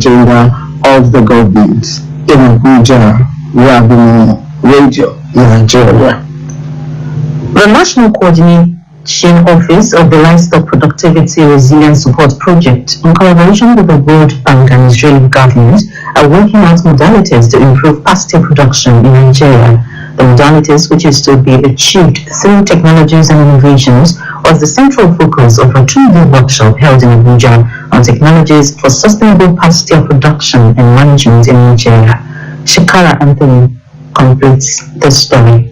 agenda of the government. In Abuja, Rabbi Radio, Nigeria. The National Coordination Office of the Livestock Productivity Resilience Support Project, in collaboration with the World Bank and Israeli government, are working out modalities to improve pasture production in Nigeria. The modalities, which is to be achieved through technologies and innovations, was the central focus of a 2-day workshop held in Abuja on technologies for sustainable pasture production and management in Nigeria. Shikara Anthony completes the story.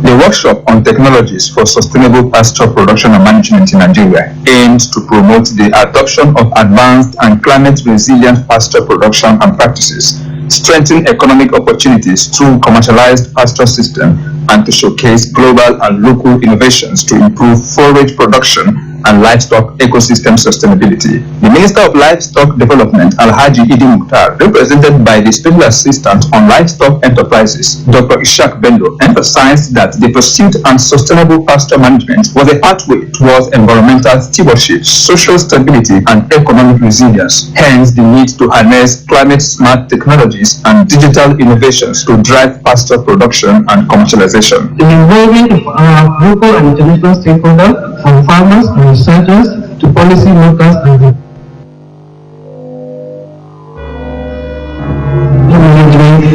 The workshop on technologies for sustainable pasture production and management in Nigeria aims to promote the adoption of advanced and climate-resilient pasture production and practices, strengthen economic opportunities through commercialized pasture system, and to showcase global and local innovations to improve forage production and livestock ecosystem sustainability. The Minister of Livestock Development, Alhaji Idi Mukhtar, represented by the Special Assistant on Livestock Enterprises, Dr. Ishaq Bello, emphasized that the pursuit and sustainable pasture management was a pathway towards environmental stewardship, social stability, and economic resilience. Hence, the need to harness climate-smart technologies and digital innovations to drive pasture production and commercialization. The involvement of our local and international stakeholders, from farmers and researchers to policy makers and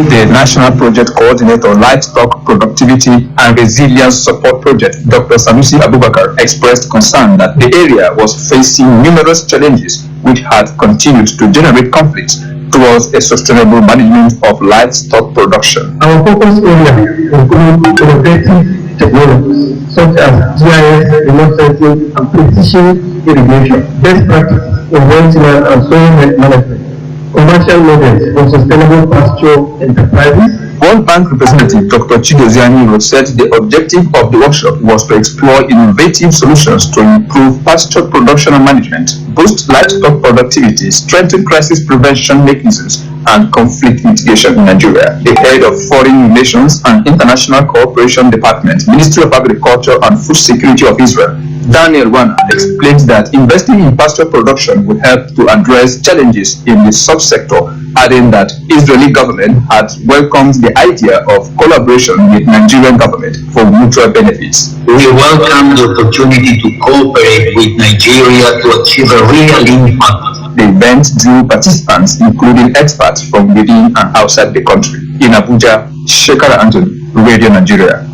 the National Project Coordinator Livestock Productivity and Resilience Support Project, Dr. Sanusi Abubakar, expressed concern that the area was facing numerous challenges which had continued to generate conflicts towards a sustainable management of livestock production. Our focus area includes innovative technologies such as GIS, remote sensing, and precision irrigation, best practices in maintenance and soil management, commercial models for sustainable pasture enterprises. World Bank representative Dr. Chidoziani said the objective of the workshop was to explore innovative solutions to improve pasture production and management, boost livestock productivity, strengthen crisis prevention mechanisms, and conflict mitigation in Nigeria. The head of Foreign Relations and International Cooperation Department, Ministry of Agriculture and Food Security of Israel, Daniel Wana, explained that investing in pasture production would help to address challenges in the subsector, adding that Israeli government had welcomed the idea of collaboration with Nigerian government for mutual benefits. We welcome the opportunity to cooperate with Nigeria to achieve a real impact. The event drew participants, including experts from within and outside the country. In Abuja, Shekara Anthony, Radio Nigeria.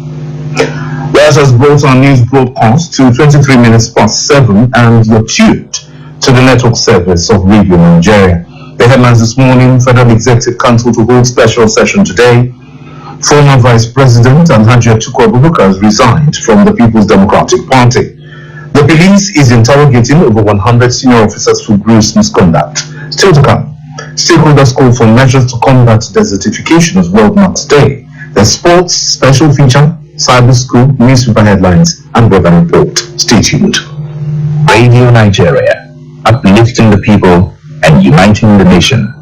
That has brought our news broadcast to 23 minutes past 7, and you're tuned to the network service of Radio Nigeria. The headlines this morning: Federal Executive Council to hold special session today. Former Vice President Alhaji Atiku Abubakar has resigned from the People's Democratic Party. The police is interrogating over 100 senior officers for gross misconduct. Still to come, stakeholders call for measures to combat desertification as World Maths Day. There's sports, special feature, cyber school, newspaper headlines, and weather report. Stay tuned. Radio Nigeria, uplifting the people and uniting the nation.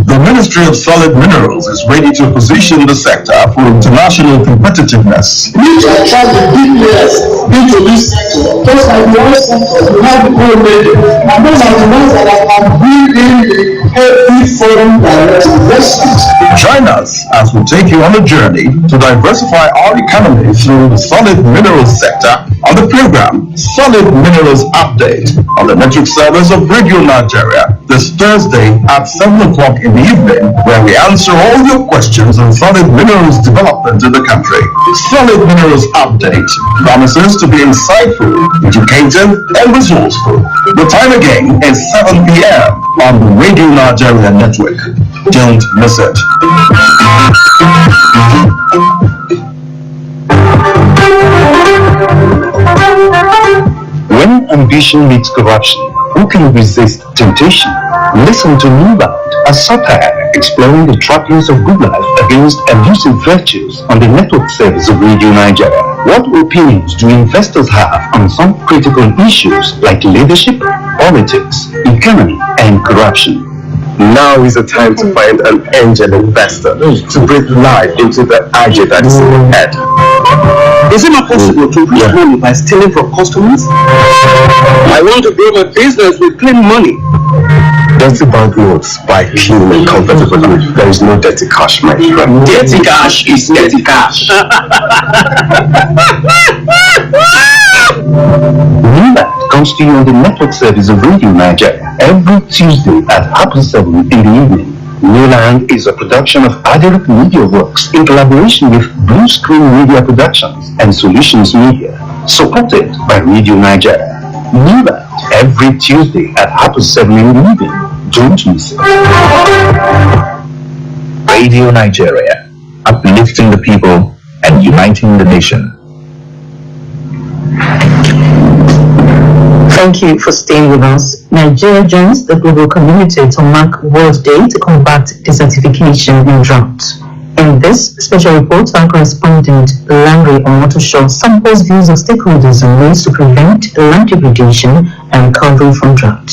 The Ministry of Solid Minerals is ready to position the sector for international competitiveness. We should attract the big players into this sector, just like the other sectors. We have the gold medal, and those are the ones that are bringing every foreign direct investment. Join us as we take you on a journey to diversify our economy through the solid minerals sector on the program Solid Minerals Update on the network service of Radio Nigeria this Thursday at 7 o'clock in the evening, where we answer all your questions on solid minerals development in the country. Solid Minerals Update promises to be insightful, educative, and resourceful. The time again is 7 p.m. on the Radio Nigeria network. Don't miss it. When ambition meets corruption, who can resist temptation? Listen to Newbound, a satire exploring the trappings of good life against elusive virtues on the network service of Radio Nigeria. What opinions do investors have on some critical issues like leadership, politics, economy, and corruption? Now is the time to find an angel investor to breathe life into the agenda that is ahead. Is it not possible to raise money by stealing from customers? I want to grow my business with clean money. Dirty banknotes buy clean and comfortable goods. There is no dirty cash, my friend. Dirty cash is dirty cash. Moniya comes to you on the network service of Radio Nigeria every Tuesday at 7:30 in the evening. Newland is a production of Aderic Media Works in collaboration with Blue Screen Media Productions and Solutions Media, supported by Radio Nigeria. Newland every Tuesday at 7:30 in the evening. Don't miss it. Radio Nigeria, uplifting the people and uniting the nation. Thank you for staying with us. Nigeria joins the global community to mark World Day to combat desertification and drought. In this special report, our correspondent Landry Omotosho samples views of stakeholders on ways to prevent land degradation and recovery from drought.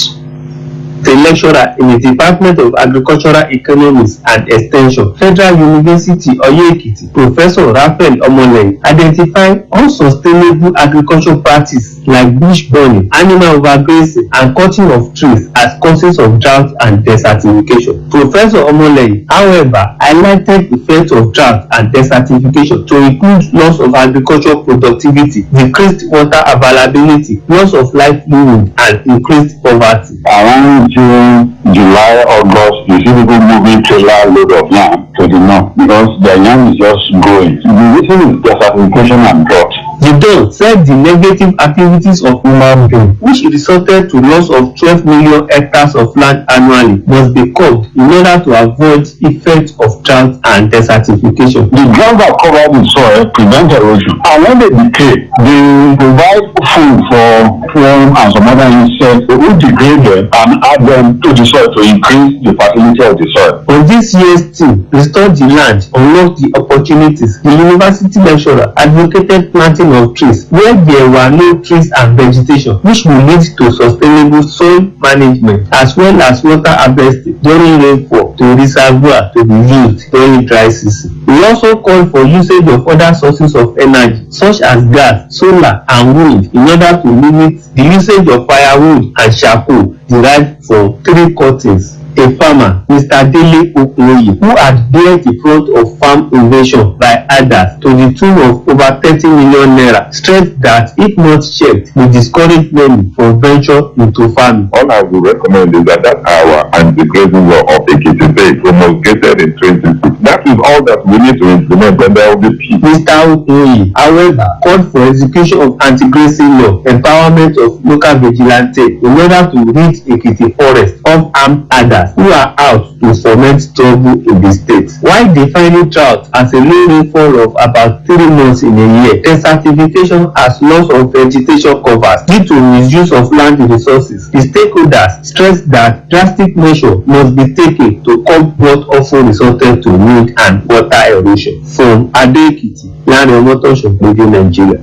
The lecturer in the Department of Agricultural Economics and Extension, Federal University Oyo-Ekiti, Professor Raphael Omole, identified unsustainable agricultural practices like bush burning, animal overgrazing, and cutting of trees as causes of drought and desertification. Professor Omole, however, highlighted the effects of drought and desertification to include loss of agricultural productivity, decreased water availability, loss of livelihood, and increased poverty. Around June, July, August, you see people moving trailer load of yam to the north because the yam is just growing. The reason is desertification and drought. The DON said the negative activities of human beings, which resulted to loss of 12 million hectares of land annually, must be curbed in order to avoid effects of drought and desertification. The ground that covers the soil prevents erosion, and when they decay, they provide food for worm and some other insects who degrade them and add them to the soil to increase the fertility of the soil. On this year's team, Restore the Land, Unlock the Opportunities, the university lecturer advocated planting of trees where there were no trees and vegetation, which will lead to sustainable soil management as well as water harvesting during rainfall to reservoir to be used during dry season. We also call for usage of other sources of energy such as gas, solar, and wind in order to limit the usage of firewood and charcoal derived from tree cuttings. A farmer, Mr. Dele Okuoye, who had bear the front of farm invasion by others to the tune of over 30 million naira, stressed that if not checked, will discourage many from venture into farming. All I would recommend is that our anti-grazing law of Ekiti State promulgated in 2016. That is all that we need to implement, and there will be peace. Mr. Okuoye, however, called for execution of anti-grazing law, empowerment of local vigilante in order to rid Ekiti forest of armed others who are out to foment trouble in the state. While defining drought as a low rainfall of about 3 months in a year, desertification as loss of vegetation covers due to misuse of land resources, the stakeholders stressed that drastic measures must be taken to curb what often resulted to wind and water erosion. From Ado-Ekiti, Lanre Omotosho, Radio Nigeria.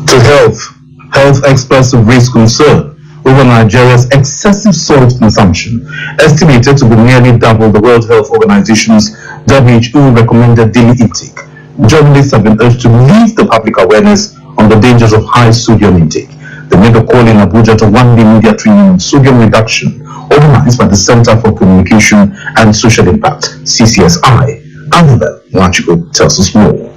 To health experts have raised concern over Nigeria's excessive salt consumption, estimated to be nearly double the World Health Organization's WHO recommended daily intake. Journalists have been urged to raise the public awareness on the dangers of high sodium intake. They made a call in Abuja to one-day media training on sodium reduction, organized by the Center for Communication and Social Impact, CCSI. Annabelle Nwachukwu tells us more.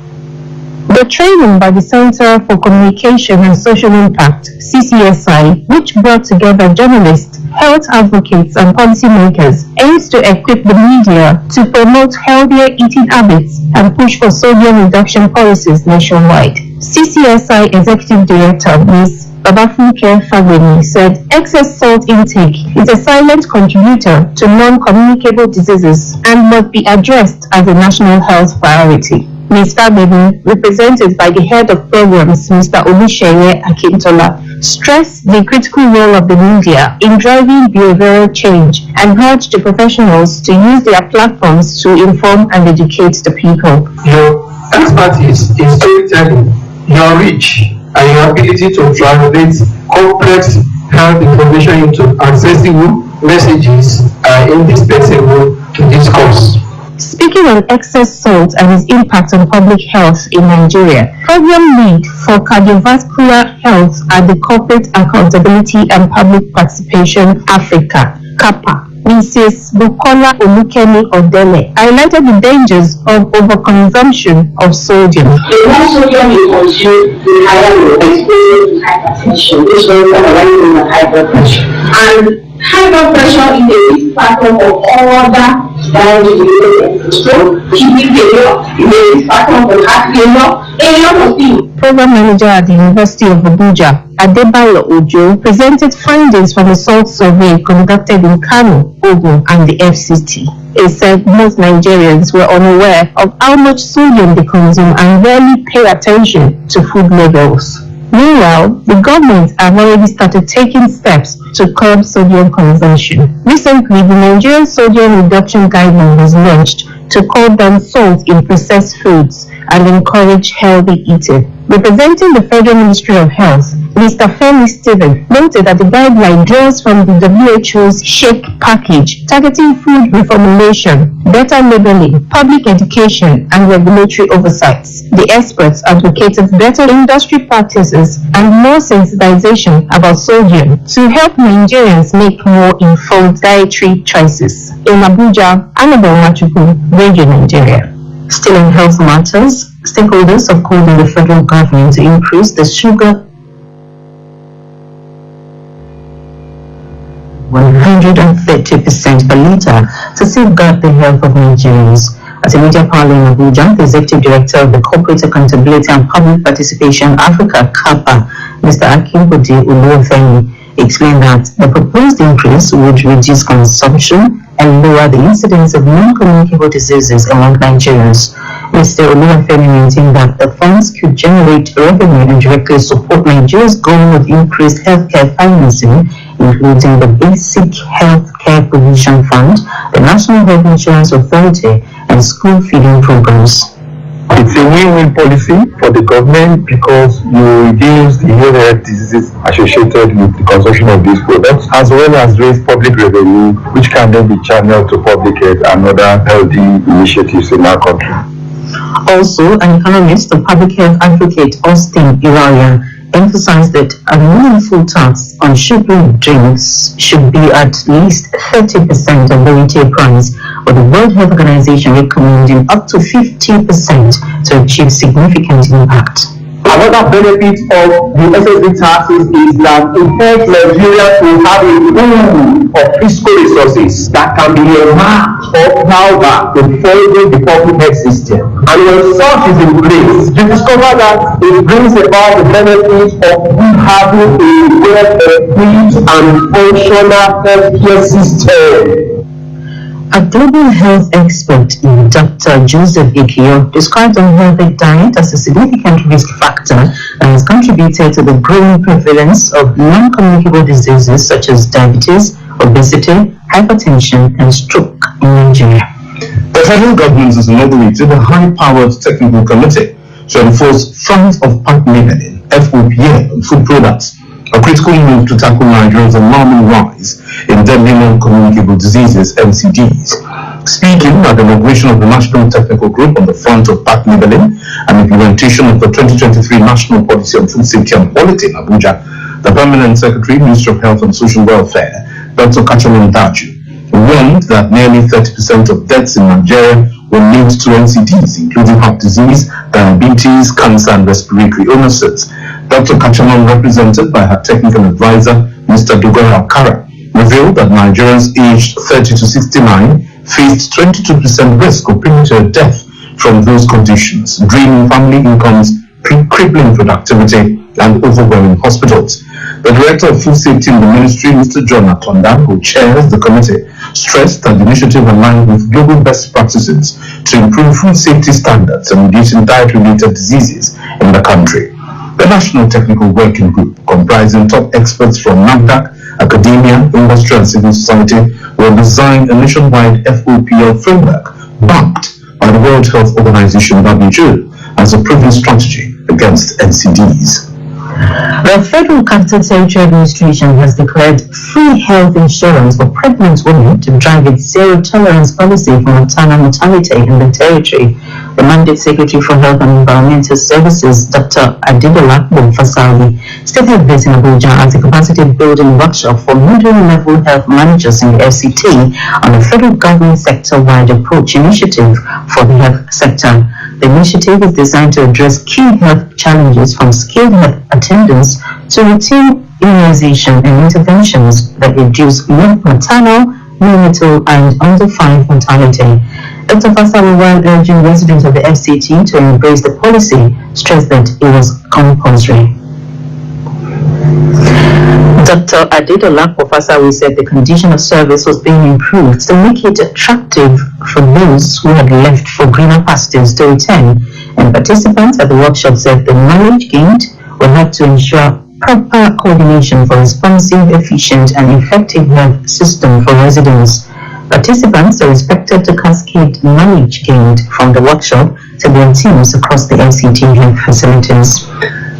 The training by the Center for Communication and Social Impact, CCSI, which brought together journalists, health advocates, and policymakers, aims to equip the media to promote healthier eating habits and push for sodium reduction policies nationwide. CCSI Executive Director Ms. Babafunke Fagbemi said excess salt intake is a silent contributor to non-communicable diseases and must be addressed as a national health priority. Ms. Fagbemi, represented by the head of programs, Mr. Olusheye Akintola, stressed the critical role of the media in driving behavioral change and urged the professionals to use their platforms to inform and educate the people. Your expertise in storytelling, your reach, and your ability to translate complex health information into accessible messages are indispensable to this course. Speaking on excess salt and its impact on public health in Nigeria, Program Lead for Cardiovascular Health at the Corporate Accountability and Public Participation Africa, CAPA, Mrs. Bukola Olukemi Odele, highlighted the dangers of overconsumption of sodium. The more sodium you consume, the higher your exposure to hypertension, which means rising of high blood pressure. And high blood pressure is a risk factor for other diabetes, stroke, kidney failure, is a risk factor for heart failure, a lot of things. Program manager at the University of Abuja, Adebayo Ojo, presented findings from a salt survey conducted in Kano, Ogun, and the FCT. He said most Nigerians were unaware of how much sodium they consume and rarely pay attention to food levels. Meanwhile, the government have already started taking steps to curb sodium consumption. Recently, the Nigerian Sodium Reduction Guideline was launched to cut down salt in processed foods and encourage healthy eating. Representing the Federal Ministry of Health, Mr. Femi Stephen noted that the guideline draws from the WHO's SHAKE package, targeting food reformulation, better labeling, public education, and regulatory oversights. The experts advocated better industry practices and more sensitization about sodium to help Nigerians make more informed dietary choices. In Abuja, Annabelle Machuku, Radio Nigeria. Still in health matters, stakeholders have called on the federal government to increase the sugar 130% per litre to safeguard the health of Nigerians. At a media parlor in Abuja, the executive director of the Corporate Accountability and Public Participation Africa, CAPA, Mr. Akimbode Oluwafemi, explained that the proposed increase would reduce consumption and lower the incidence of non-communicable diseases among Nigerians. Mr. Oluwafemi maintained that the funds could generate revenue and directly support Nigeria's goal of increased healthcare financing, including the Basic Healthcare Provision Fund, the National Health Insurance Authority, and school feeding programs. It's a win-win policy for the government because you reduce the health diseases associated with the consumption of these products, as well as raise public revenue, which can then be channeled to public health and other healthy initiatives in our country. Also, an economist and public health advocate, Austin Iraria, emphasized that a meaningful tax on sugary drinks should be at least 30% of the retail price, with the World Health Organization recommending up to 50% to achieve significant impact. Another benefit of the SSD taxes is that it helps Nigeria to have a pool of fiscal resources that can be earmarked or plowed back to further the public health system. And when such is in place, you discover that it brings about the benefit of having a well-equipped and functional healthcare system. A global health expert, Dr. Joseph Ikio, described unhealthy diet as a significant risk factor that has contributed to the growing prevalence of non-communicable diseases such as diabetes, obesity, hypertension, and stroke in Nigeria. The federal government has inaugurated a high-powered technical committee to enforce Funds of Part Labeling (FOPL) on food products, a critical move to tackle Nigeria's alarming rise in deadly non-communicable diseases (NCDs). Speaking at the inauguration of the National Technical Group on the front of pack labeling and implementation of the 2023 National Policy on Food Safety and Quality in Abuja, the Permanent Secretary, Ministry of Health and Social Welfare, Dr. Kachalon Daju, warned that nearly 30% of deaths in Nigeria were linked to NCDs, including heart disease, diabetes, cancer, and respiratory illnesses. Dr. Kachalon, represented by her technical advisor, Mr. Dogora Akara, revealed that Nigerians aged 30 to 69 faced 22% risk of premature death from those conditions, draining family incomes, crippling productivity, and overwhelming hospitals. The Director of Food Safety in the Ministry, Mr. John Atonda, who chairs the committee, stressed that the initiative aligned with global best practices to improve food safety standards and reducing diet-related diseases in the country. The National Technical Working Group, comprising top experts from NAFDAC, academia, industry, and civil society, will design a nationwide FOPL framework backed by the World Health Organization (WHO) as a proven strategy against NCDs. The Federal Capital Territory Administration has declared free health insurance for pregnant women to drive its zero-tolerance policy for maternal mortality in the territory. The Mandate Secretary for Health and Environmental Services, Dr. Adedola Fasawi, stated this in Abuja at a capacity-building workshop for middle-level health managers in the FCT on the federal government sector-wide approach initiative for the health sector. The initiative is designed to address key health challenges from skilled health attendants to routine immunization and interventions that reduce maternal, neonatal, and under-5 mortality. Dr. Fasawi, while urging residents of the FCT to embrace the policy, stressed that it was compulsory. Dr. Adedola Fasawi said the condition of service was being improved to make it attractive for those who had left for greener pastures to return, and participants at the workshop said the knowledge gained will help to ensure proper coordination for responsive, efficient, and effective health system for residents. Participants are expected to cascade knowledge gained from the workshop to their teams across the FCT health facilities.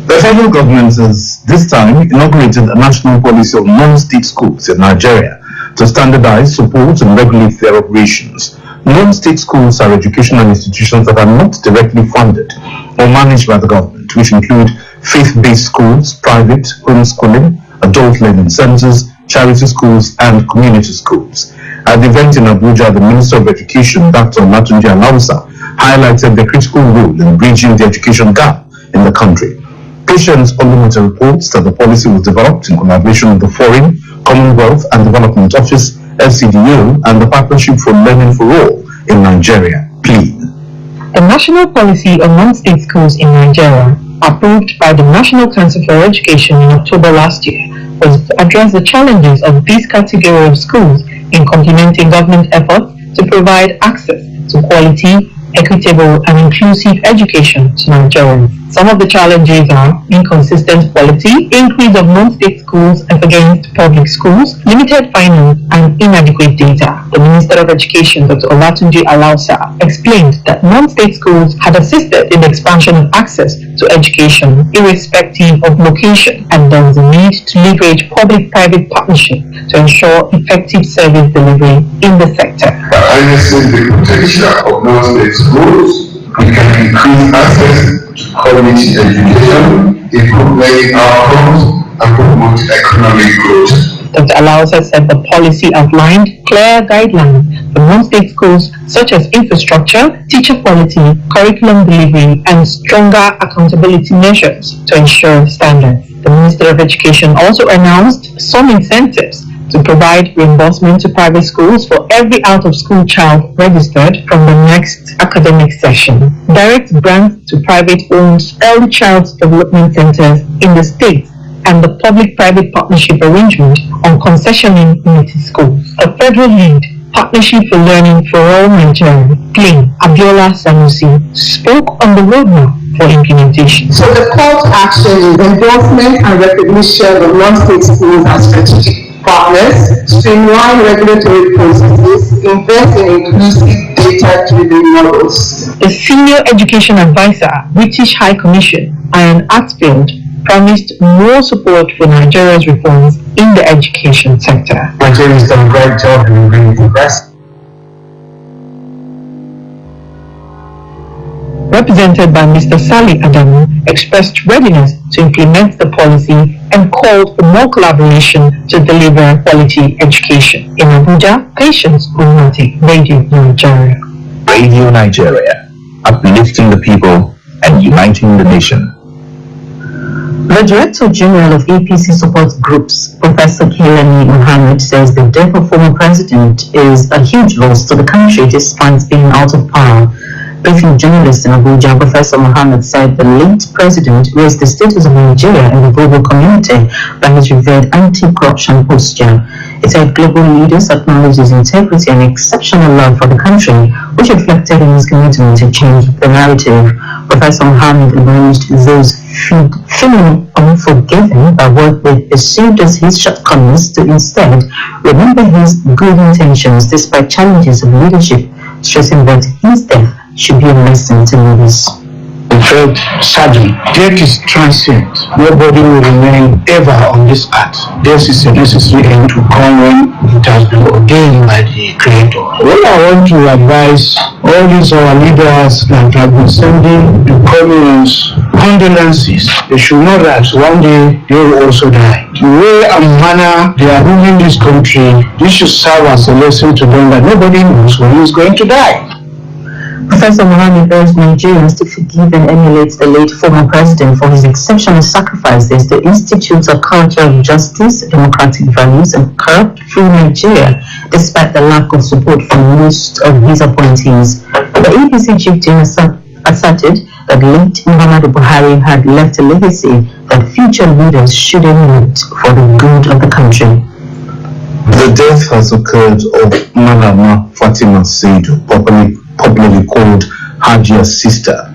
The federal government has this time inaugurated a national policy of non-state schools in Nigeria to standardize, support, and regulate their operations. Non-state schools are educational institutions that are not directly funded or managed by the government, which include faith-based schools, private, homeschooling, adult learning centers, charity schools, and community schools. At the event in Abuja, the Minister of Education, Dr. Olatunji Alausa, highlighted the critical role in bridging the education gap in the country. Patience Olumide reports that the policy was developed in collaboration with the Foreign, Commonwealth and Development Office, FCDO, and the Partnership for Learning for All in Nigeria, PLEAN. The national policy on non-state schools in Nigeria, approved by the National Council for Education in October last year, was to address the challenges of this category of schools in complementing government efforts to provide access to quality, equitable, and inclusive education to Nigerians. Some of the challenges are inconsistent quality, increase of non-state schools as against public schools, limited finance, and inadequate data. The Minister of Education, Dr. Olatunji Alausa, explained that non-state schools had assisted in the expansion of access to education, irrespective of location, and there was a need to leverage public-private partnership to ensure effective service delivery in the sector. By harnessing the potential of non-state schools, we can increase access to quality education, improve learning outcomes, and promote economic growth. Dr. Alausa said the policy outlined clear guidelines for non-state schools such as infrastructure, teacher quality, curriculum delivery, and stronger accountability measures to ensure standards. The Minister of Education also announced some incentives to provide reimbursement to private schools for every out-of-school child registered from the next academic session. Direct grants to private-owned early child development centers in the state, and the public-private partnership arrangement on concessioning unity schools. A federal lead, Partnership for Learning for All Nigeria, PLEAN, Abiola Sanusi, spoke on the roadmap for implementation. So the call to action is endorsement and recognition of non-state schools as strategic partners, streamline regulatory processes, invest in inclusive data-driven models. The Senior Education Advisor, British High Commission, Ian Atfield, promised more support for Nigeria's reforms in the education sector. Nigeria has done a great job in bringing progress. Represented by Mr. Sali Adamu, expressed readiness to implement the policy and called for more collaboration to deliver quality education. In Abuja, Patience Olumide, Radio Nigeria. Radio Nigeria, uplifting the people and uniting the nation. The Director General of APC Support Groups, Professor Kelani Mohammed, says the death of former president is a huge loss to the country despite being out of power. Briefing journalists in Abuja, Professor Mohammed said the late president raised the status of Nigeria in the global community by his revered anti-corruption posture. He said global leaders acknowledge his integrity and exceptional love for the country, which reflected in his commitment to change the narrative. Professor Mohammed acknowledged those feeling unforgiven by what they perceived as his shortcomings to instead remember his good intentions despite challenges of leadership, stressing that his death should be a lesson to leaders. We felt sadly, death is transient. Nobody will remain ever on this earth. Death is a necessary end to come when it has been ordained by the Creator. What I want to advise all these our leaders that have been sending the communions condolences, they should know that one day they will also die. The way and manner they are ruling this country, this should serve as a lesson to them that nobody knows when he's going to die. Professor Mohammed urged Nigerians to forgive and emulate the late former president for his exceptional sacrifices to institute a culture of justice, democratic values, and corrupt-free Nigeria, despite the lack of support from most of his appointees. The APC chieftain asserted that late Muhammadu Buhari had left a legacy that future leaders should emulate for the good of the country. The death has occurred of Malama Fatima Seidu, popularly called Hajia's sister.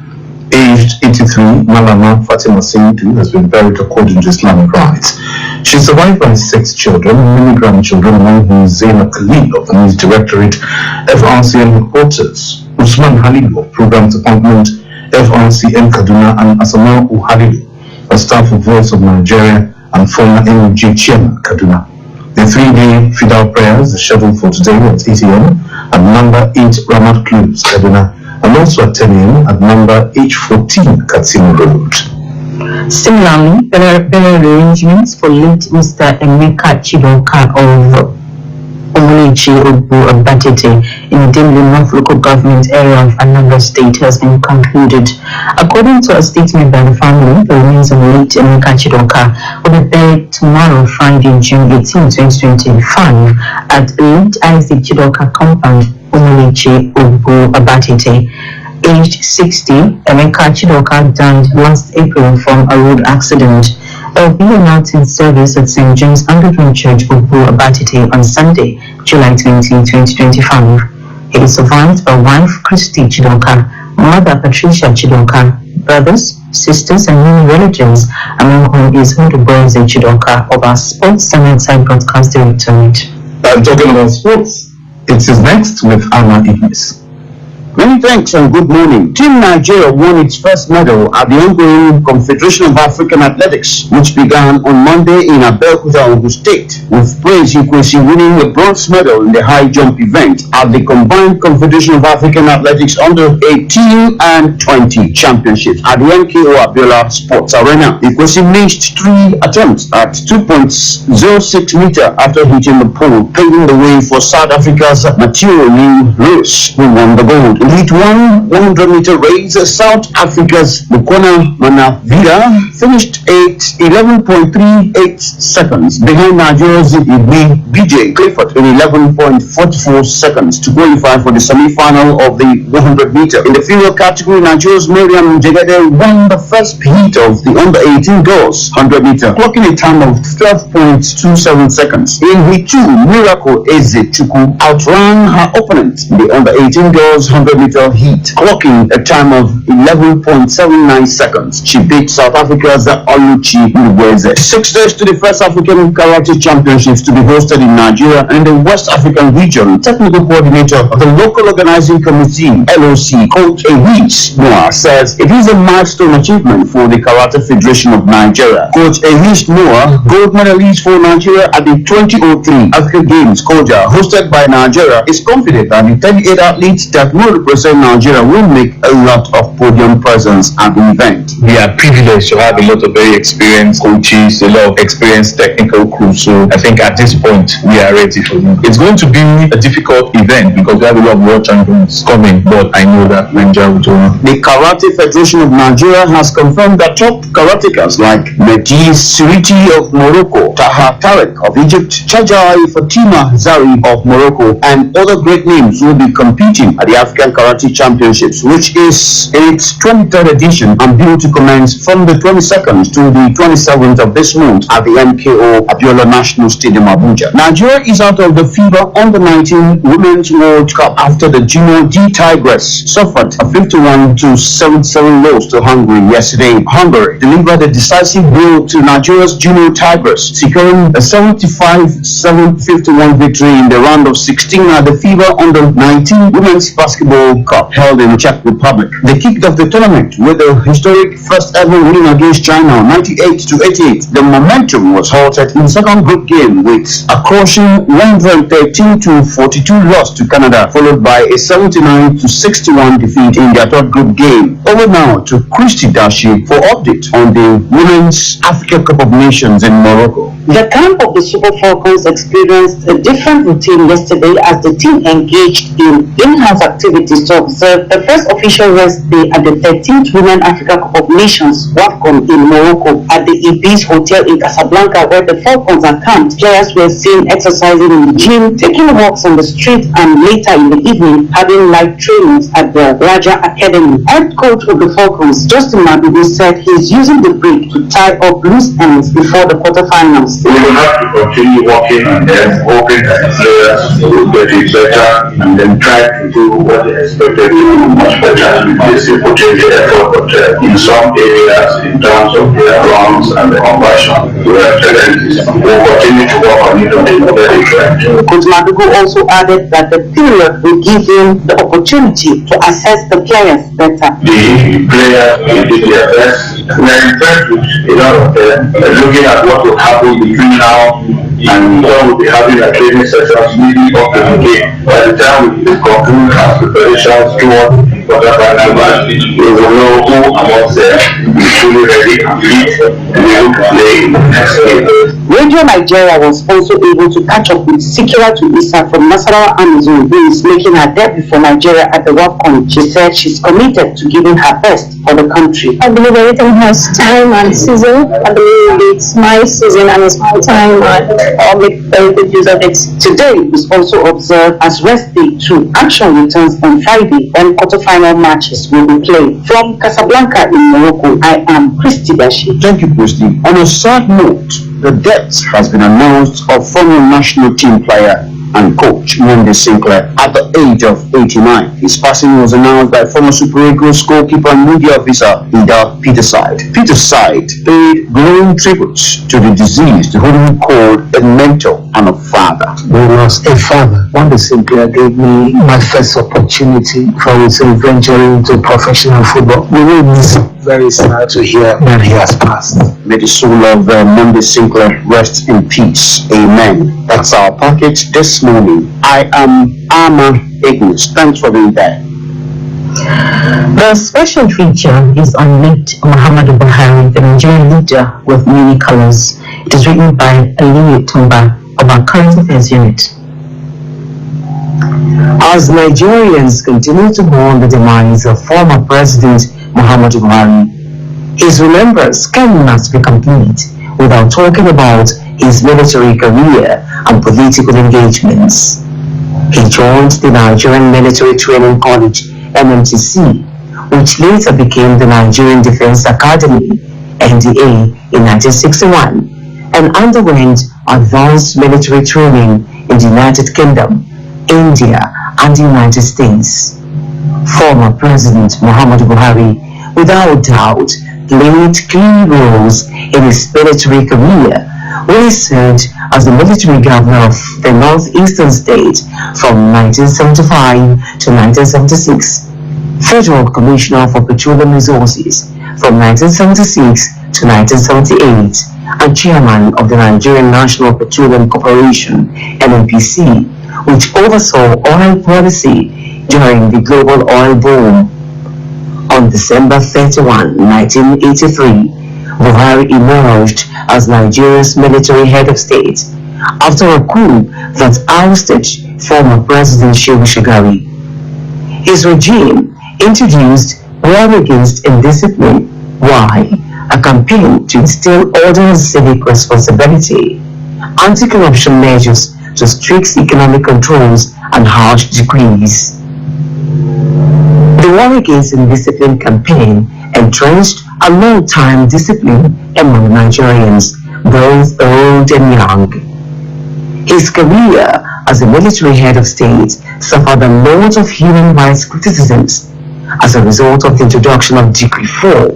Aged 83, Malama Fatima Seidu has been buried according to Islamic rites. She is survived by 6 children, many grandchildren, among whom is Zainab Khalil of the News Directorate, FRCN Headquarters, Usman Halilu of Programs Department, FRCN Kaduna, and Asama Halilu, a staff of Voice of Nigeria and former NUJ Chairman Kaduna. The 3-day Fidal prayers are scheduled for today at 8 a.m. at number 8 Ramat Close, Kaduna, and also at 10 a.m. at number H14 Katsina Road. Similarly, there are arrangements for late Mr. Emeka Chidoka of Amuludun in the Dimly North local government area of Anambra State has been concluded. According to a statement by the family, the remains of late Emeka Chidoka will be buried tomorrow, Friday, June 18, 2025, at late Isaac Chidoka compound, Amuludun. Aged 60, Emeka Chidoka died last April from a road accident. There will be an outing service at St. James Anglican Church, Abatite on Sunday, July 20, 2025. He is survived by wife Christy Chidoka, mother Patricia Chidoka, brothers, sisters, and many relatives, among whom is Hodoboze Chidoka of our Sports and Outside Broadcast Directorate. And talking about sports, it is next with Alma Ignis. Many thanks and good morning. Team Nigeria won its first medal at the ongoing Confederation of African Athletics, which began on Monday in Abeokuta, Ogun State, with Praise Ikwesi winning a bronze medal in the high jump event at the combined Confederation of African Athletics under 18 and 20 championships at the MKO Abiola Sports Arena. Ikwesi missed 3 attempts at 2.06 meters after hitting the pole, paving the way for South Africa's Mathieu Lewis, who won the gold. In Heat 1 100-meter race, South Africa's Bukona Manavira finished at 11.38 seconds behind Nigeria's BJ Clifford in 11.44 seconds to qualify for the semi-final of the 100-meter. In the female category, Nigeria's Miriam Jegede won the first heat of the under-18 girls 100-meter, clocking a time of 12.27 seconds. In Heat 2, Miracle Ezechukwu outran her opponent in the under-18 girls 100-meter heat, clocking a time of 11.79 seconds. She beat South Africa's Oluchi Luweze. 6 days to the first African Karate Championships to be hosted in Nigeria and in the West African region. Technical coordinator of the local organizing committee, LOC, Coach Ehis Noah, says it is a milestone achievement for the Karate Federation of Nigeria. Coach Ehis Noah, gold medalist for Nigeria at the 2003 Africa Games Koja, hosted by Nigeria, is confident that the 38 athletes that will represent Nigeria will make a lot of podium presence at the event. We are privileged to have a lot of very experienced coaches, a lot of experienced technical crew. So I think at this point we are ready for it. It's going to be a difficult event because we have a lot of world champions coming, but I know that Nigeria will do well. The Karate Federation of Nigeria has confirmed that top karatekas like Meji Siriti of Morocco, Taha Tarek of Egypt, Chajai Fatima Zari of Morocco, and other great names will be competing at the African Karate Championships, which is its 23rd edition and due to commence from the 22nd to the 27th of this month at the MKO Abiola National Stadium, Abuja. Nigeria is out of the FIBA Under-19 Women's World Cup after the Junior D Tigress suffered a 51-77 loss to Hungary yesterday. Hungary delivered a decisive blow to Nigeria's Junior Tigress, securing a 75-51 victory in the round of 16 at the FIBA Under-19 Women's Basketball Gold Cup held in the Czech Republic. They kicked off the tournament with a historic first ever win against China, 98-88. The momentum was halted in second group game with a crushing 113-42 loss to Canada, followed by a 79-61 defeat in their third group game. Over now to Christy Dashi for update on the Women's Africa Cup of Nations in Morocco. The camp of the Super Falcons experienced a different routine yesterday as the team engaged in in-house activities to observe the first official rest day at the 13th Women Africa Cup of Nations WAFCON in Morocco at the Ibis Hotel in Casablanca, where the Falcons are camped. Players were seen exercising in the gym, taking walks on the street, and later in the evening having live trainings at the Raja Academy. Head coach of the Falcons, Justin Madugu, said he is using the break to tie up loose ends before the quarterfinals. We will have to continue working on them, hoping that the players will get it better and then try to do what they expected to do much better. This is putting the effort, but in some areas, in terms of their runs and the conversion, we are challenges. We will continue to work on it until we get it right. Coach Madugu also added that the period will give him the opportunity to assess the players better. The players will do their best. We are impressed with a lot of them, looking at what will happen between now and we'll be having a training sessions leading up to the game. By the time we conclude our preparations towards the quarterfinal match, we will know who amongst them is fully ready and fit to be able to play in the next game. Radio Nigeria was also able to catch up with Sikira Isa from Nasarawa Amazon, who is making her debut for Nigeria at the WAFCON. She said she's committed to giving her best for the country. I believe everything has time and season. I believe it's my season and it's my time, and I'll make very good use of it. Today is also observed as rest day 2. Action returns on Friday when quarterfinal matches will be played. From Casablanca in Morocco, I am Christy Dashi. Thank you, Christy. On a sad note, the death has been announced of former national team player and coach Monday Sinclair at the age of 89. His passing was announced by former Super Eagles goalkeeper and media officer Ida Peterside. Peterside paid glowing tributes to the deceased, whom he called a mentor and a father. We lost a father. Monday Sinclair gave me my first opportunity for venturing into professional football. We will miss him. Very sad to hear that he has passed. May the soul of Monday Sinclair rest in peace. Amen. That's our package this morning. I am Ama Ignis. Thanks for being there. The special feature is on late Muhammadu Buhari, the Nigerian leader with many colors. It is written by Ali Tumba of our current affairs unit. As Nigerians continue to mourn the demise of former President Muhammadu Buhari, his remembrance cannot be complete without talking about his military career and political engagements. He joined the Nigerian Military Training College, NMTC, which later became the Nigerian Defense Academy, NDA, in 1961, and underwent advanced military training in the United Kingdom, India, and the United States. Former President Muhammadu Buhari, without doubt, played key roles in his military career when he served as the military governor of the northeastern state from 1975 to 1976, Federal Commissioner for Petroleum Resources from 1976 to 1978, and Chairman of the Nigerian National Petroleum Corporation, NNPC, which oversaw oil policy during the global oil boom. On December 31, 1983, Buhari emerged as Nigeria's military head of state after a coup that ousted former President Shehu Shagari. His regime introduced war against indiscipline, why? A campaign to instill order and civic responsibility, anti-corruption measures to strict economic controls and harsh decrees. The War Against Indiscipline campaign entrenched a long-time discipline among Nigerians, both old and young. His career as a military head of state suffered a lot of human rights criticisms as a result of the introduction of Decree 4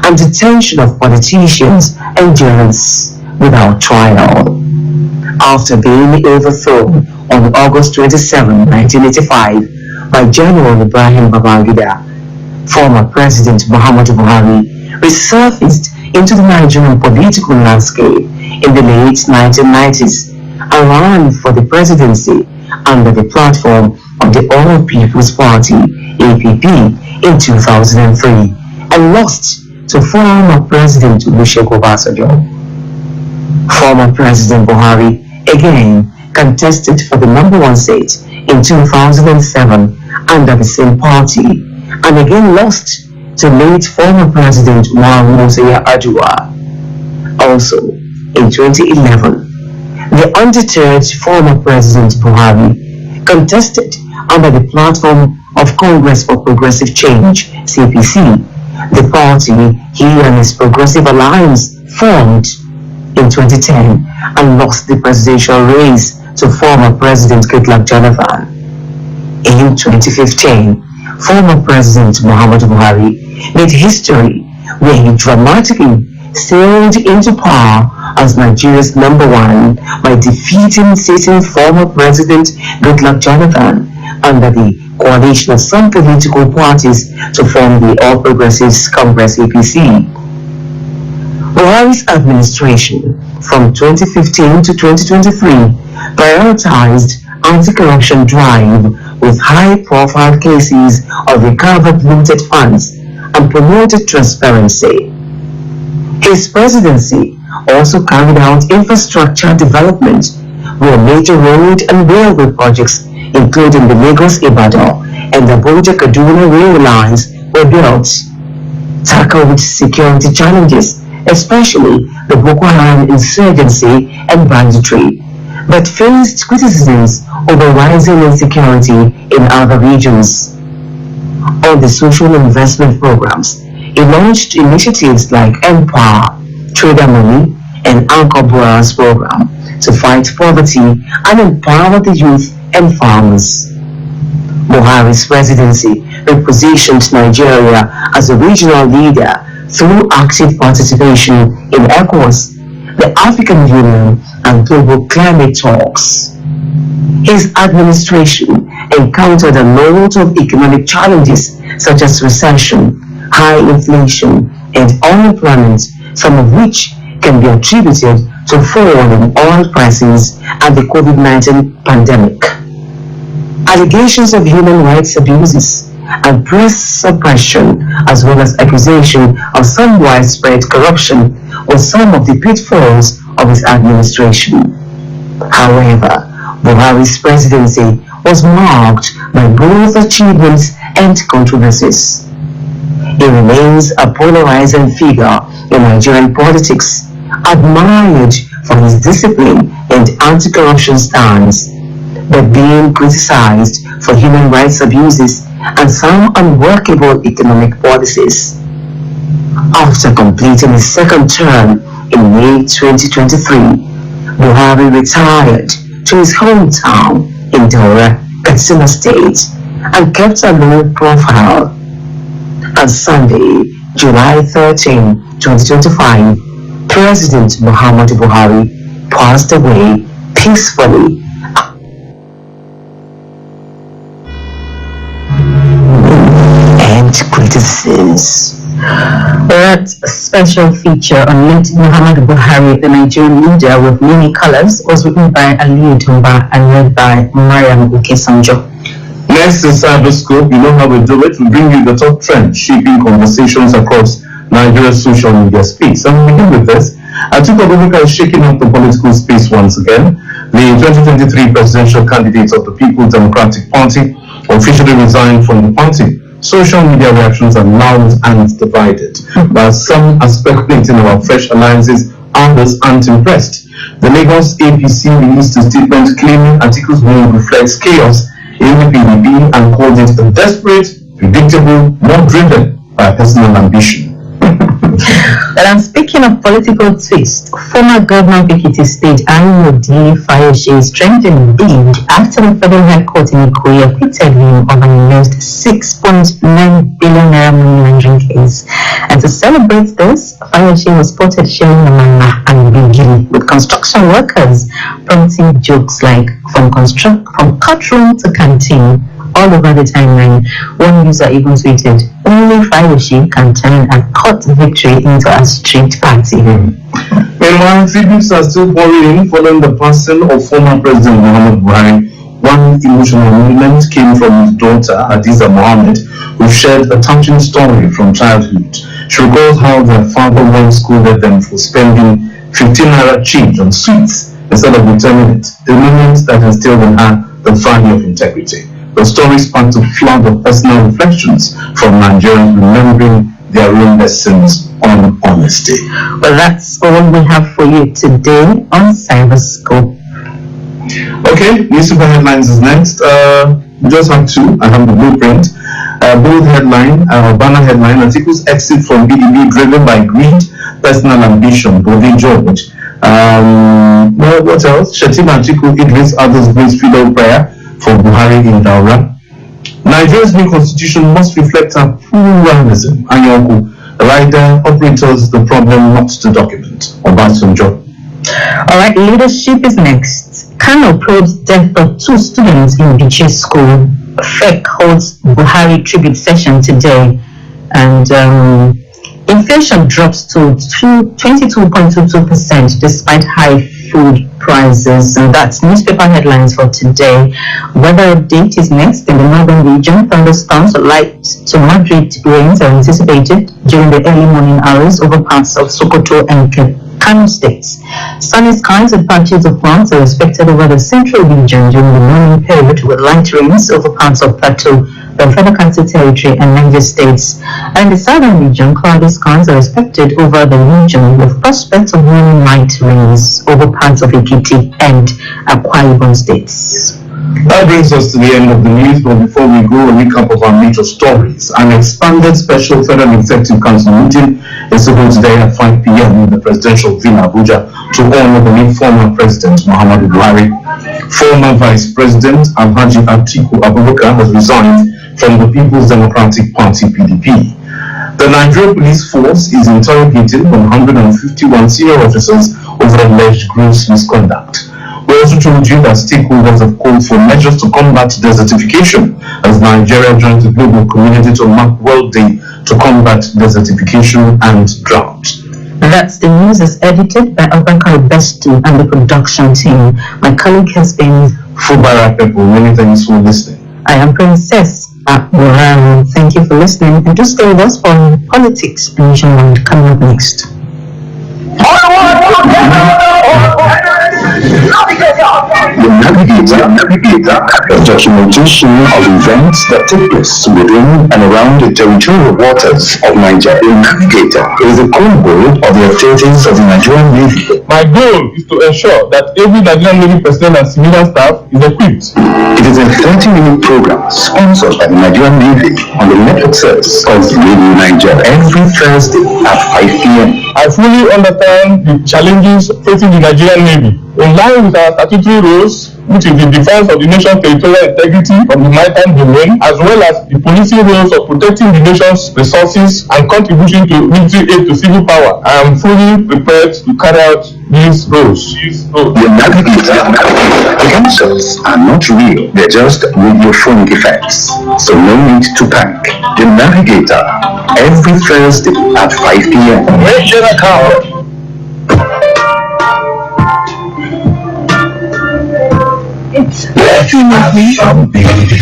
and detention of politicians and journalists without trial. After being overthrown on August 27, 1985, by General Ibrahim Babangida. Former President Muhammadu Buhari resurfaced into the Nigerian political landscape in the late 1990s and ran for the presidency under the platform of the All People's Party (APP) in 2003 and lost to former President Olusegun Obasanjo. Former President Buhari again contested for the #1 seat in 2007 under the same party and again lost to late former President Moniya Adua. Also, in 2011, the undeterred former President Buhari contested under the platform of Congress for Progressive Change (CPC), the party he and his Progressive Alliance formed in 2010 and lost the presidential race to former President Goodluck Jonathan. In 2015, former President Muhammadu Buhari made history where he dramatically sailed into power as Nigeria's #1 by defeating sitting former President Goodluck Jonathan under the coalition of some political parties to form the All Progressives Congress (APC). Buhari's administration from 2015 to 2023 prioritized anti-corruption drive with high-profile cases of recovered looted funds and promoted transparency. His presidency also carried out infrastructure development where major road and railway projects including the Lagos-Ibadan and the Abuja-Kaduna rail lines were built, tackled security challenges, especially the Boko Haram insurgency and banditry, but faced criticisms over rising insecurity in other regions. On the social investment programs, he launched initiatives like Empower, Trader Money, and Anchor Boras program to fight poverty and empower the youth and farmers. Buhari's presidency repositioned Nigeria as a regional leader through active participation in ECOWAS, the African Union, and global climate talks. His administration encountered a lot of economic challenges such as recession, high inflation, and unemployment, some of which can be attributed to fall in oil prices and the COVID-19 pandemic. Allegations of human rights abuses and press suppression, as well as accusation of some widespread corruption, were some of the pitfalls of his administration. However, Buhari's presidency was marked by both achievements and controversies. He remains a polarizing figure in Nigerian politics, admired for his discipline and anti-corruption stance, but being criticized for human rights abuses and some unworkable economic policies. After completing his second term in May 2023, Buhari retired to his hometown in Daura, Katsina State, and kept a low profile. On Sunday, July 13, 2025, President Muhammadu Buhari passed away peacefully and criticisms. That special feature on late Muhammadu Buhari, the Nigerian leader with many colors, was written by Ali Tumba and read by Mariam Ukesanjo. Next in Cyberscope, you know how we do it. We bring you the top trends shaping conversations across Nigeria's social media space. And we begin with this. Atiku Abubakar is shaking up the political space once again. The 2023 presidential candidate of the People's Democratic Party officially resigned from the party. Social media reactions are loud and divided. But some are speculating about fresh alliances, others aren't impressed. The Lagos APC released a statement claiming Atiku's move reflects chaos in the PDP and called it desperate, predictable, not driven by personal ambition. But I'm speaking of political twist. Former Governor of Ekiti State, Amuludun Fayose, is trending indeed after the Federal High Court in Ikoyi acquitted him of an alleged 6.9 billion naira money laundering case. And to celebrate this, Fayose was spotted sharing a manga and bigili with construction workers, prompting jokes like from courtroom to canteen, all over the timeline. One user even tweeted, "Only Fayoshi can turn a court victory into a street party." Meanwhile, tributes are still pouring in following the passing of former President Muhammad Buhari. One emotional moment came from his daughter, Hadiza Mohammed, who shared a touching story from childhood. She recalls how their father once scolded them for spending 15 naira change on sweets instead of returning it, a moment that instilled in her the value of integrity. The story sparked a flood of personal reflections from Nigerians remembering their own lessons on honesty. Well, that's all we have for you today on Cyberscope. Okay, newspaper headlines is next. We just have two. I have the blueprint. Bold headline, banner headline, articles exit from BDB driven by greed, personal ambition, Bode George. Well, what else? Shatima article, Idris others brings filial prayer for Buhari in Daura. Nigeria's new constitution must reflect our pluralism. Anyoko, rider operators the problem, not the document. Obasanjo. All right, leadership is next. Kano probes death of 2 students in Bichi School. FEC holds Buhari tribute session today, and inflation drops to 22.22% despite high food prices. And that's newspaper headlines for today. Weather update is next. In the northern region, thunderstorms, light to moderate rains are anticipated during the early morning hours over parts of Sokoto and Kano states. Sunny skies and patches of clouds are expected over the central region during the morning period, with light rains over parts of Plateau, the Federal Capital Territory, and Niger states. And the southern region, cloudy skies are expected over the region, with prospects of morning light rains over parts of Ekiti and Akwa Ibom states. That brings us to the end of the news, but before we go, a recap of our major stories. An expanded special Federal Executive Council meeting is held today at 5 p.m. in the Presidential Villa, Abuja, to honor the late former President Muhammadu Buhari. Former Vice President Alhaji Atiku Abubakar has resigned from the People's Democratic Party (PDP). The Nigerian Police Force is interrogating 151 senior officers over alleged gross misconduct. We also told you that stakeholders have called for measures to combat desertification as Nigeria joins the global community to mark World Day to combat desertification and drought. That's the news is edited by Abubakar Bestu and the production team. My colleague has been Fubara Pepo. Many thanks for listening. I am Princess Morano. Thank you for listening, and do stay with us for politics and nationwide coming up next. The Navigator, a documentation of events that take place within and around the territorial waters of Nigeria. The Navigator is the codeboard of the activities of the Nigerian Navy. My goal is to ensure that every Nigerian Navy personnel and civilian staff is equipped. It is a 30-minute program sponsored by the Nigerian Navy on the network service of Radio Nigeria every Thursday at 5 p.m. I fully understand the challenges facing the Nigerian Navy. In line with our statutory roles, which is the defense of the nation's territorial integrity from the maritime domain, as well as the policing roles of protecting the nation's resources and contributing to military aid to civil power, I am fully prepared to carry out these roles. The Navigator. The answers are not real, they're just radiophonic effects. So no need to panic. The Navigator, every Thursday at 5 p.m. Mission account. It's definitely a big deal.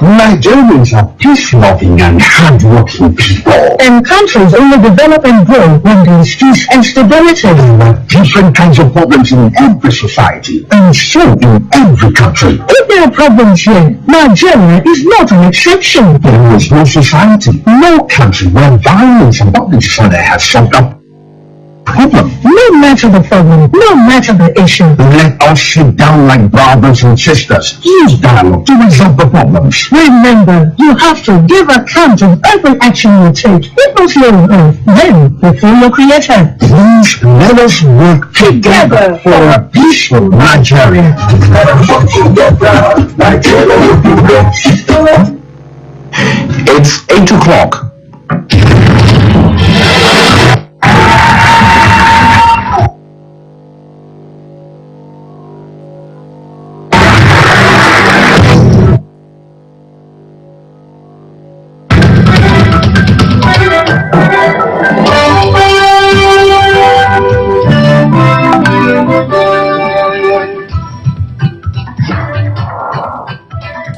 Nigerians are peace-loving and hard-working people. And countries only develop and grow when there is peace and stability. There are different kinds of problems in every society, and so in every country. If there are problems here, Nigeria is not an exception. There is no society, no country where violence and public disorder has solved up. Problem. No matter the problem, no matter the issue. Let us sit down like brothers and sisters. Use dialogue to resolve the problems. Remember, you have to give account of every action you take, even here on earth, then before your creator. Please let us work together for a peaceful Nigeria. Let us work together. Nigeria will be great. It's 8 o'clock.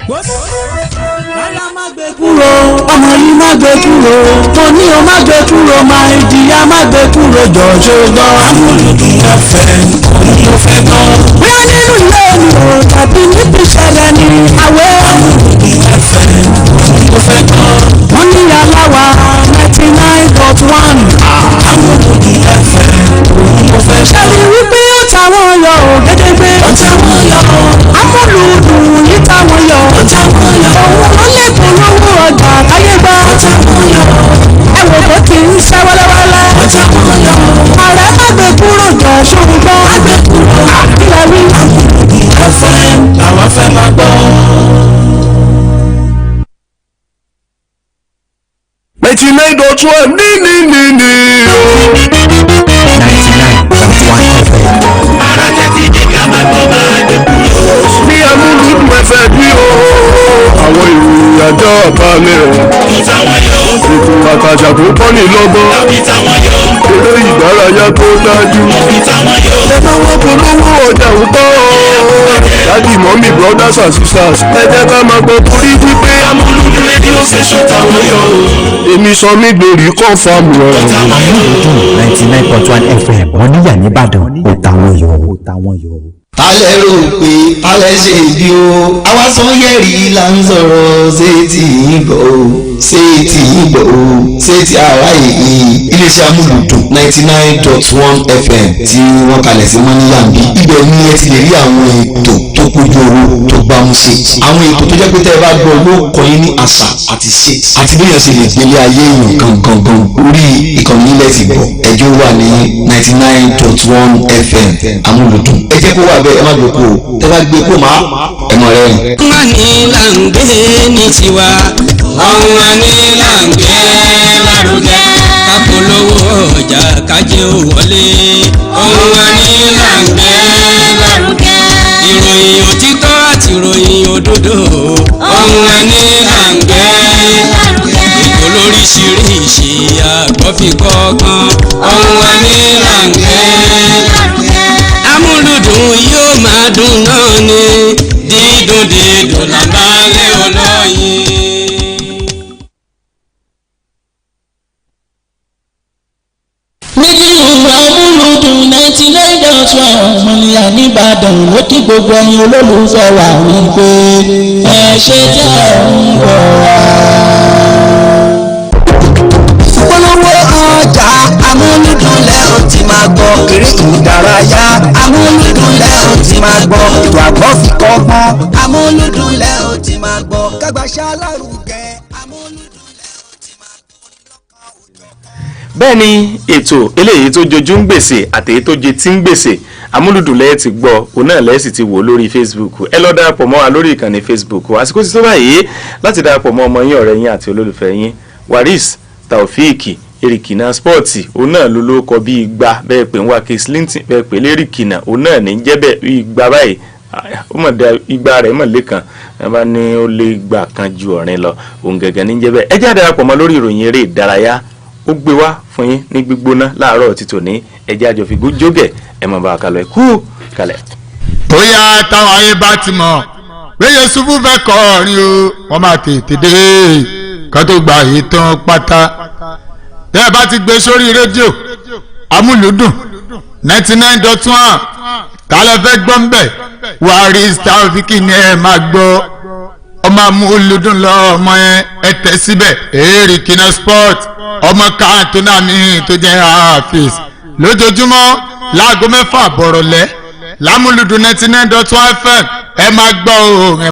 rárá má gbé kúrò ọmọ yìí má gbé kúrò mo ní o má gbé kúrò máa ìjìyà má gbé kúrò jọ̀jọ̀ lọ. Amúlùdùn ẹ̀fẹ̀ òun ló fẹ́ gbọ́. bóyá nínú ilé mi ò tàbí níbi ìṣẹ̀lẹ̀ ni àwẹ̀. Amúlùdùn ẹ̀fẹ̀ òun ló fẹ́ gbọ́. wọ́n ní aláwa 99.1. Amúlùdùn ẹ̀fẹ̀ òun ló fẹ́ gbọ́. ṣẹ́ni wípé ó táwọn yọ ò gédégbé. ó táwọn yọ ò. Amúlùdùn yìí táwọn yọ ò. ó táwọn yọ ò. òun ló lè polówó ọjà káyé gbọ́. ó táwọn yọ ò. ẹ wò bó ti ń ṣe wẹ́lẹ́wẹ́lẹ́. ó táwọn yọ ò. ààrẹ má gbé kúrò jọ ṣóun gbọ́. má gbé kúrò. àkílẹ̀ wí. Amúlùdùn FM làwọn fẹ́ máa gbọ́. 99.1 ní. 99.1 FM. ara tẹ̀sí ní ká máa gbọ́ máa gbé kúrò. ní Amúlùdùn FM bí o. àwọn ìròyìn àjọ àbálẹ̀ rẹ̀. ìtàwọn yọ. ètò àtàjà tó kọ́ ní lọ́gbọ́n. ìtàwọn yọ. eré ìdárayá tó dájú. ìtàwọn yọ. ẹ máa wọ́n polówó ọjà ń tọ́. dájú mọ́mí brothers and sisters. ẹ jẹ́ ká máa gbọ́ torí wípé. Amúlùdùn rédíò station táwọn yọ. èmi sọ mí gbèrè kọ́ńfàmù rẹ̀. Amúlùdùn 99.1 FM Moniya ní Ìbàdàn ó táwọn yọ. alẹ́ rò pé alẹ́ ṣe bí o àwa Sanyẹ̀rì là ń sọ̀rọ̀ ṣé tí yín gbọ́ o ṣé tí yín gbọ́ o ṣé tí ara yìí iléeṣẹ́ Amúlùdùn 99.1 FM tí wọ́n kalẹ̀ sí Moniya bí ibẹ̀ ni ẹ ti lè rí àwọn ètò tó kójú owó tó gbámú sí àwọn ètò tó jẹ́ pé tẹ́ ẹ bá gbọ́ ló kọ́ yín ní àṣà àti ṣe àti bí èèyàn ṣe lè gbélé ayé èèyàn gangan orí ìkànnì ilẹ̀ ti gbọ́ ẹjọ́ wà ní 99.1 FM Amúlùdùn ẹ jẹ́ kó wà bẹ́ẹ̀ ẹ má gbé kó o tẹ́ bá gbé kó máa ẹ mọ̀ rẹ́ rìn. ọmọ ní là ń gbé ní tiwa ọmọ ní là ń gbé lárugẹ kápolówó ọjà kájé ò wọlé ọmọ ní là ń gbé lárugẹ ìròyìn òtítọ́ àti ìròyìn òdodo ọmọ ní là ń gbé lárugẹ ètò lóríṣiríṣi àgbọ̀fikọ́gbọ́n ọmọ ní là ń gbé lárugẹ. Amúlùdùn yóò máa dùn náà ni dídùn dídùn làbálẹ̀ olóyin. Amúlùdùn 99.1 Moniya ní Ìbàdàn ló kí gbogbo ẹ̀yin olólùfẹ́ wa wípé ẹ ṣe jẹ́ ẹ̀rín bọ̀ wá. polówó ọjà Amúlùdùn lẹ́ ò ti máa gbọ́ eré ìdárayá Amúlùdùn lẹ́ ò ti máa gbọ́ ètò àgbọ̀fikọ́gbọ́n Amúlùdùn lẹ́ ò ti máa gbọ́ kágbàṣá lárugẹ Amúlùdùn lẹ́ ò ti máa gbọ́ lọ́kàn òjò. bẹ́ẹ̀ ni ètò eléyìí tó jojú ń gbèsè àtèyí tó jẹ tí ń gbèsè Amúlùdùn lẹ́ẹ̀ ti gbọ́ òun náà lẹ́ẹ̀ sì ti wò lórí Facebook ẹ lọ darapọ̀ mọ́ wa lórí ìkànnì Facebook àsìkò ti tó báyìí láti darapọ̀ mọ́ ọmọ yín ọ̀rẹ́ yín àti olólùfẹ́ yín Waris Taofeeki erikina sporti òun náà ló lóko bí igba bẹ́ẹ̀ pé ń wá Case Linton bẹ́ẹ̀ pé lérìkìnà òun náà ní jẹ́bẹ̀ igba báyìí ó mọ̀ dá igba rẹ̀ mọ̀ lẹ́kàn ẹ bá ní ó lé igba kan ju ọ̀rin lọ òun gẹ́gẹ́ ní jẹ́bẹ̀ ẹ jáde darapọ̀ mọ́ lórí ìròyìn eré ìdárayá ó gbé wá fún yín ní gbígbóná láàárọ̀ títò ní ẹjẹ́ àjọfìgbó jógẹ̀ ẹ mọ̀ bá a kalẹ̀ kú kalẹ̀. bóyá táwọn ayé bá ti mọ̀ pé Yusufu fẹ́ kọ́ ọ̀rin o wọ́n máa tètè dé ká tó gba ìtàn pátá tẹ́ ẹ bá ti gbé sórí rédíò Amúlùdùn 99.1 tálẹ̀ fẹ́ gbọ́ ń bẹ̀ Waris Taofeeki ni ẹ máa gbọ́ ọmọ Amúlùdùn lọ ọmọ ẹ tẹ̀ síbẹ̀ erikina sport ọmọ káàtó mi tó jẹ́ Hafiz lójoojúmọ́ láago 6 bọ̀rọ̀lẹ́ l'Amúlùdùn 99.1 FM ẹ máa gbọ́ o.